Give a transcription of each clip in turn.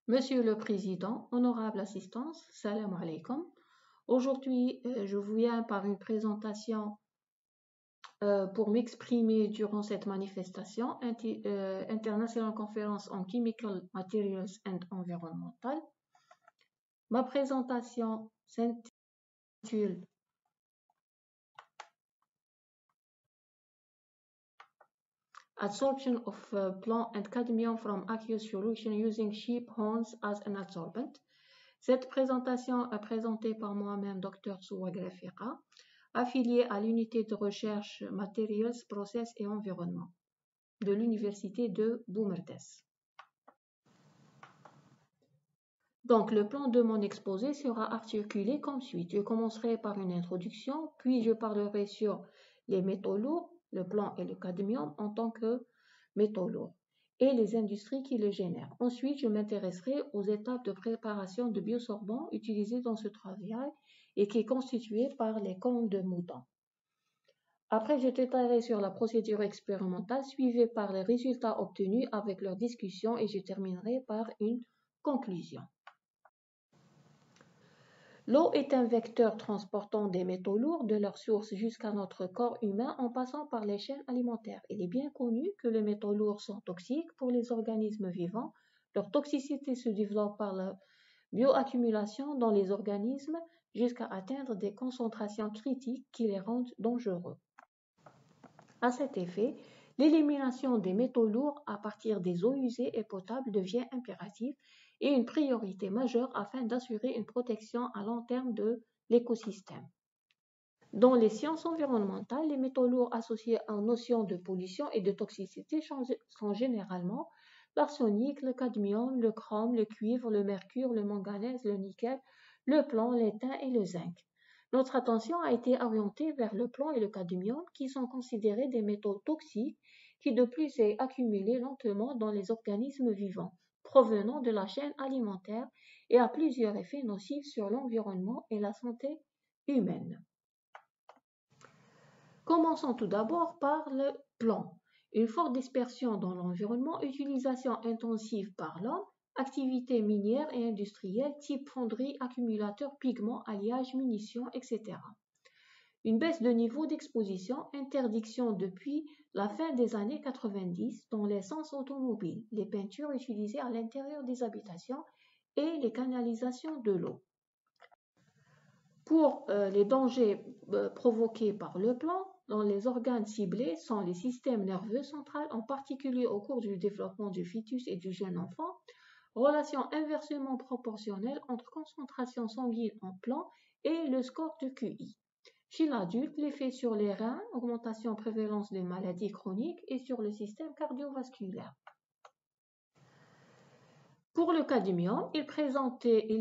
Monsieur le Président, honorable assistance, salam alaikum. Aujourd'hui, je vous viens par une présentation pour m'exprimer durant cette manifestation International Conference on Chemical Materials and Environmental. Ma présentation s'intitule Adsorption of plomb and cadmium from aqueous solution using sheep horns as an adsorbent. Cette présentation est présentée par moi-même, Dr Souad Rafiqa, affilié à l'unité de recherche Materials, Process et Environnement de l'université de Boumerdès. Donc, le plan de mon exposé sera articulé comme suit. Je commencerai par une introduction, puis je parlerai sur les métaux lourds, le plomb et le cadmium en tant que métaux lourds, et les industries qui les génèrent. Ensuite, je m'intéresserai aux étapes de préparation de biosorbants utilisés dans ce travail et qui est constitué par les cônes de mouton. Après, je t'étalerai sur la procédure expérimentale suivie par les résultats obtenus avec leur discussion et je terminerai par une conclusion. L'eau est un vecteur transportant des métaux lourds de leur source jusqu'à notre corps humain en passant par les chaînes alimentaires. Il est bien connu que les métaux lourds sont toxiques pour les organismes vivants. Leur toxicité se développe par la bioaccumulation dans les organismes jusqu'à atteindre des concentrations critiques qui les rendent dangereux. À cet effet, l'élimination des métaux lourds à partir des eaux usées et potables devient impérative et une priorité majeure afin d'assurer une protection à long terme de l'écosystème. Dans les sciences environnementales, les métaux lourds associés aux notions de pollution et de toxicité sont généralement l'arsenic, le cadmium, le chrome, le cuivre, le mercure, le manganèse, le nickel, le plomb, l'étain et le zinc. Notre attention a été orientée vers le plomb et le cadmium qui sont considérés des métaux toxiques qui de plus est accumulé lentement dans les organismes vivants provenant de la chaîne alimentaire et a plusieurs effets nocifs sur l'environnement et la santé humaine. Commençons tout d'abord par le plomb. Une forte dispersion dans l'environnement, utilisation intensive par l'homme, activités minières et industrielles type fonderie, accumulateurs, pigments, alliages, munitions, etc. Une baisse de niveau d'exposition, interdiction depuis la fin des années 90 dans l'essence automobile, les peintures utilisées à l'intérieur des habitations et les canalisations de l'eau. Pour les dangers provoqués par le plomb, dans les organes ciblés sont les systèmes nerveux centraux, en particulier au cours du développement du fœtus et du jeune enfant, relation inversement proportionnelle entre concentration sanguine en plomb et le score de QI. Chez l'adulte, l'effet sur les reins, augmentation prévalence des maladies chroniques et sur le système cardiovasculaire. Pour le cadmium, il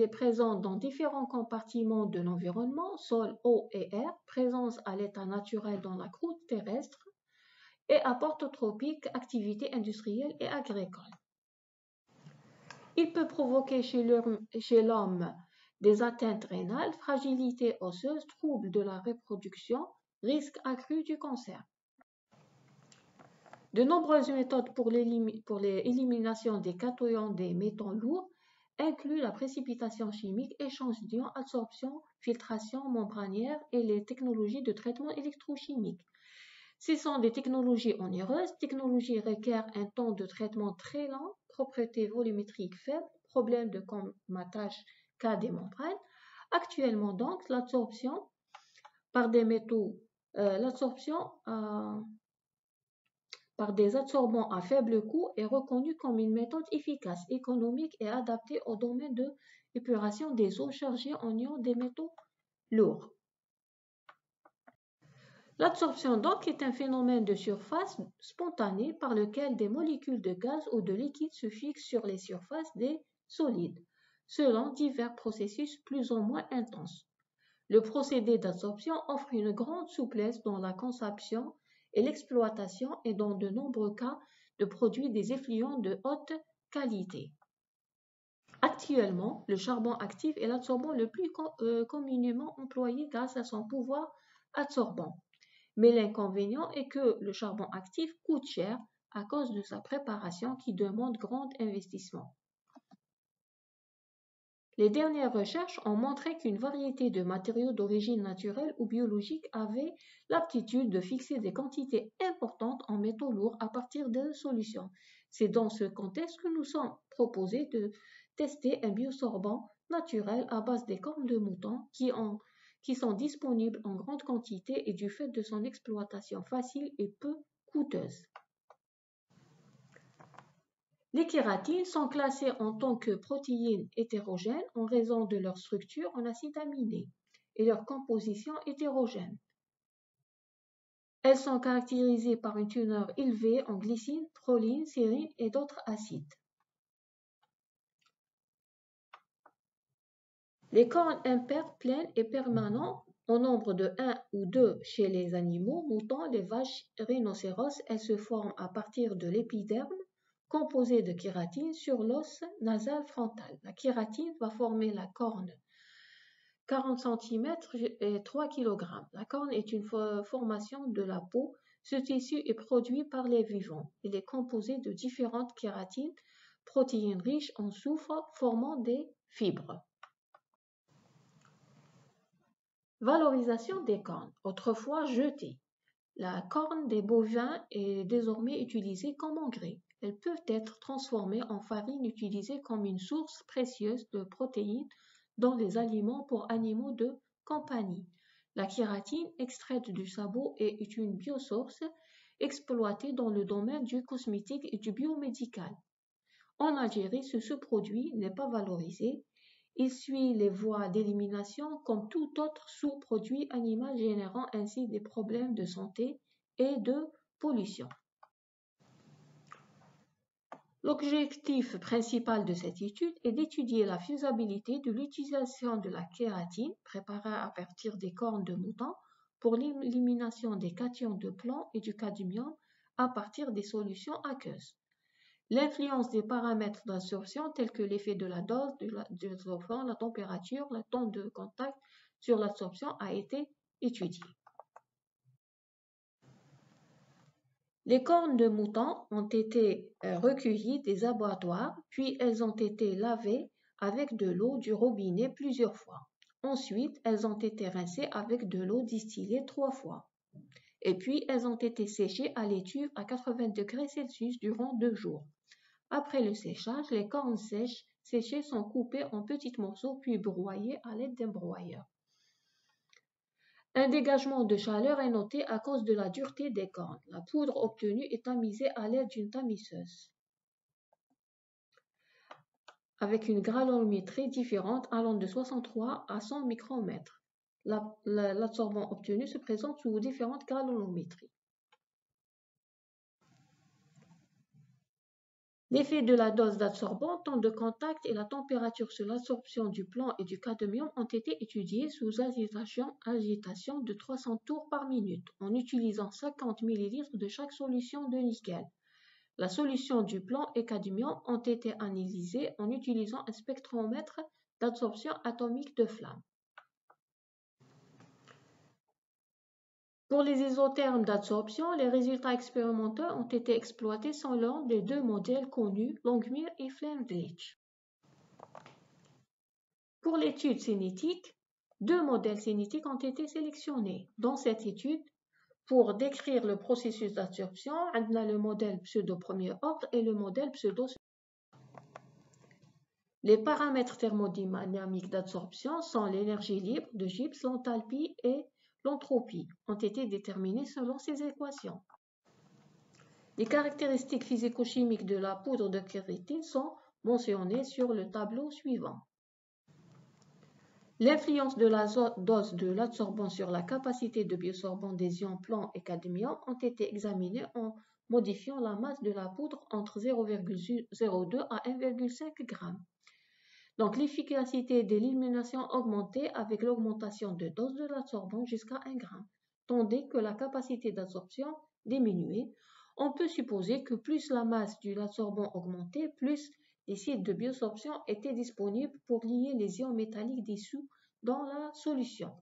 est présent dans différents compartiments de l'environnement, sol, eau et air, présence à l'état naturel dans la croûte terrestre et apport tropique, activités industrielles et agricoles. Il peut provoquer chez l'homme des atteintes rénales, fragilité osseuse, troubles de la reproduction, risque accru du cancer. De nombreuses méthodes pour l'élimination des cations des métaux lourds incluent la précipitation chimique, échange d'ions, adsorption, filtration membranière et les technologies de traitement électrochimique. Ce sont des technologies onéreuses, technologies requièrent un temps de traitement très lent, propriétés volumétriques faibles, problèmes de colmatage cas des membranes. Actuellement donc, l'absorption par des métaux, par des adsorbants à faible coût est reconnue comme une méthode efficace, économique et adaptée au domaine de l'épuration des eaux chargées en ions des métaux lourds. L'absorption donc est un phénomène de surface spontané par lequel des molécules de gaz ou de liquide se fixent sur les surfaces des solides, selon divers processus plus ou moins intenses. Le procédé d'absorption offre une grande souplesse dans la conception et l'exploitation et dans de nombreux cas de produits des effluents de haute qualité. Actuellement, le charbon actif est l'adsorbant le plus communément employé grâce à son pouvoir adsorbant. Mais l'inconvénient est que le charbon actif coûte cher à cause de sa préparation qui demande grand investissement. Les dernières recherches ont montré qu'une variété de matériaux d'origine naturelle ou biologique avaient l'aptitude de fixer des quantités importantes en métaux lourds à partir de solutions. C'est dans ce contexte que nous sommes proposés de tester un biosorbent naturel à base des cornes de mouton qui sont disponibles en grande quantité et du fait de son exploitation facile et peu coûteuse. Les kératines sont classées en tant que protéines hétérogènes en raison de leur structure en acides aminés et leur composition hétérogène. Elles sont caractérisées par une teneur élevée en glycine, proline, sérine et d'autres acides. Les cornes impaires, pleines et permanentes, en nombre de 1 ou 2 chez les animaux, moutons, les vaches, rhinocéros, elles se forment à partir de l'épiderme composé de kératine sur l'os nasal frontal. La kératine va former la corne 40 cm et 3 kg. La corne est une formation de la peau. Ce tissu est produit par les vivants. Il est composé de différentes kératines, protéines riches en soufre, formant des fibres. Valorisation des cornes, autrefois jetée. La corne des bovins est désormais utilisée comme engrais. Elles peuvent être transformées en farine utilisée comme une source précieuse de protéines dans les aliments pour animaux de compagnie. La kératine extraite du sabot est une biosource exploitée dans le domaine du cosmétique et du biomédical. En Algérie, ce sous-produit n'est pas valorisé. Il suit les voies d'élimination comme tout autre sous-produit animal générant ainsi des problèmes de santé et de pollution. L'objectif principal de cette étude est d'étudier la faisabilité de l'utilisation de la kératine préparée à partir des cornes de mouton pour l'élimination des cations de plomb et du cadmium à partir des solutions aqueuses. L'influence des paramètres d'absorption tels que l'effet de la dose, du solvant, la température, le temps de contact sur l'absorption a été étudiée. Les cornes de mouton ont été recueillies des abattoirs, puis elles ont été lavées avec de l'eau du robinet plusieurs fois. Ensuite, elles ont été rincées avec de l'eau distillée 3 fois. Et puis, elles ont été séchées à l'étuve à 80 degrés Celsius durant 2 jours. Après le séchage, les cornes séchées sont coupées en petits morceaux puis broyées à l'aide d'un broyeur. Un dégagement de chaleur est noté à cause de la dureté des cornes. La poudre obtenue est tamisée à l'aide d'une tamiseuse avec une granulométrie différente allant de 63 à 100 micromètres. L'absorbant obtenu se présente sous différentes granulométries. L'effet de la dose d'absorbant, temps de contact et la température sur l'absorption du plomb et du cadmium ont été étudiés sous agitation de 300 tours par minute en utilisant 50 ml de chaque solution de nickel. La solution du plomb et cadmium ont été analysées en utilisant un spectromètre d'absorption atomique de flamme. Pour les isothermes d'absorption, les résultats expérimentaux ont été exploités selon les 2 modèles connus, Longmire et Flendrich. Pour l'étude cinétique, 2 modèles cinétiques ont été sélectionnés. Dans cette étude, pour décrire le processus d'absorption, on a le modèle pseudo-premier ordre et le modèle pseudo-second. Les paramètres thermodynamiques d'absorption sont l'énergie libre de Gibbs, l'enthalpie et l'entropie ont été déterminés selon ces équations. Les caractéristiques physico-chimiques de la poudre de kératine sont mentionnées sur le tableau suivant. L'influence de la dose de l'absorbant sur la capacité de biosorbant des ions plomb et cadmium ont été examinées en modifiant la masse de la poudre entre 0,02 à 1,5 g. Donc, l'efficacité de l'élimination augmentait avec l'augmentation de dose de l'absorbant jusqu'à 1 g, tandis que la capacité d'absorption diminuait. On peut supposer que plus la masse de l'absorbant augmentait, plus les sites de biosorption étaient disponibles pour lier les ions métalliques dissous dans la solution.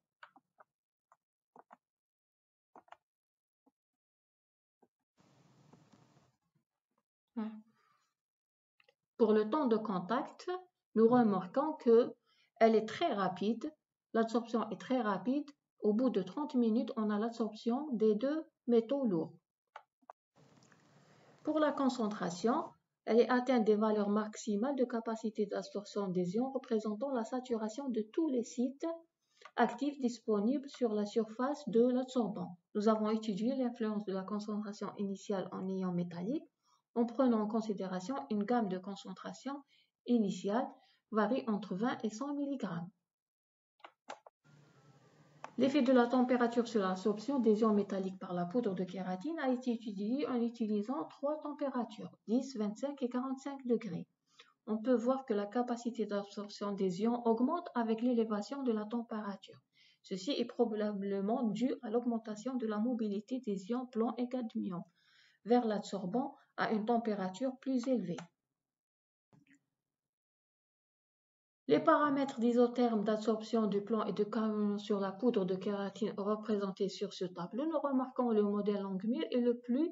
Pour le temps de contact, nous remarquons que elle est très rapide. L'absorption est très rapide. Au bout de 30 minutes, on a l'absorption des 2 métaux lourds. Pour la concentration, elle est atteinte des valeurs maximales de capacité d'absorption des ions représentant la saturation de tous les sites actifs disponibles sur la surface de l'absorbant. Nous avons étudié l'influence de la concentration initiale en ions métalliques en prenant en considération une gamme de concentration initiale varie entre 20 et 100 mg. L'effet de la température sur l'absorption des ions métalliques par la poudre de kératine a été étudié en utilisant 3 températures, 10, 25 et 45 degrés. On peut voir que la capacité d'absorption des ions augmente avec l'élévation de la température. Ceci est probablement dû à l'augmentation de la mobilité des ions plomb et cadmium vers l'absorbant à une température plus élevée. Les paramètres d'isotherme d'absorption du plomb et de cadmium sur la poudre de kératine représentés sur ce tableau, nous remarquons le modèle Langmuir est le plus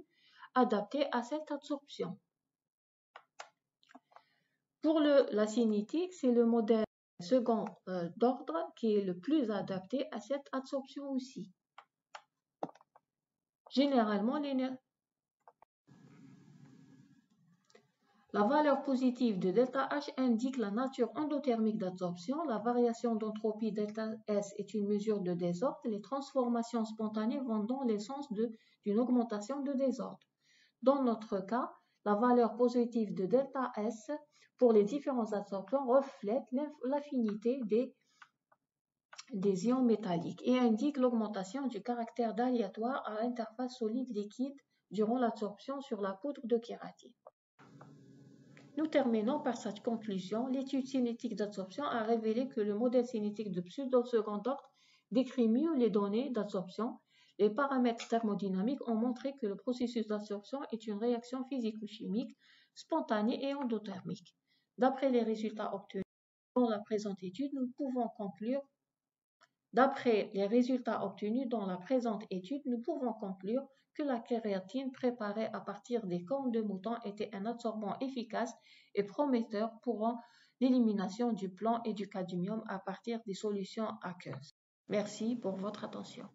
adapté à cette absorption. Pour la cinétique, c'est le modèle second d'ordre qui est le plus adapté à cette absorption aussi. Généralement, la valeur positive de ΔH indique la nature endothermique d'absorption. La variation d'entropie ΔS est une mesure de désordre. Les transformations spontanées vont dans le sens d'une augmentation de désordre. Dans notre cas, la valeur positive de ΔS pour les différentes absorptions reflète l'affinité des ions métalliques et indique l'augmentation du caractère d'aléatoire à l'interface solide-liquide durant l'absorption sur la poudre de kératine. Nous terminons par cette conclusion. L'étude cinétique d'absorption a révélé que le modèle cinétique de pseudo-second ordre décrit mieux les données d'absorption. Les paramètres thermodynamiques ont montré que le processus d'absorption est une réaction physico-chimique spontanée et endothermique. D'après les résultats obtenus dans la présente étude, nous pouvons conclure que la kératine préparée à partir des cornes de mouton était un absorbant efficace et prometteur pour l'élimination du plomb et du cadmium à partir des solutions aqueuses. Merci pour votre attention.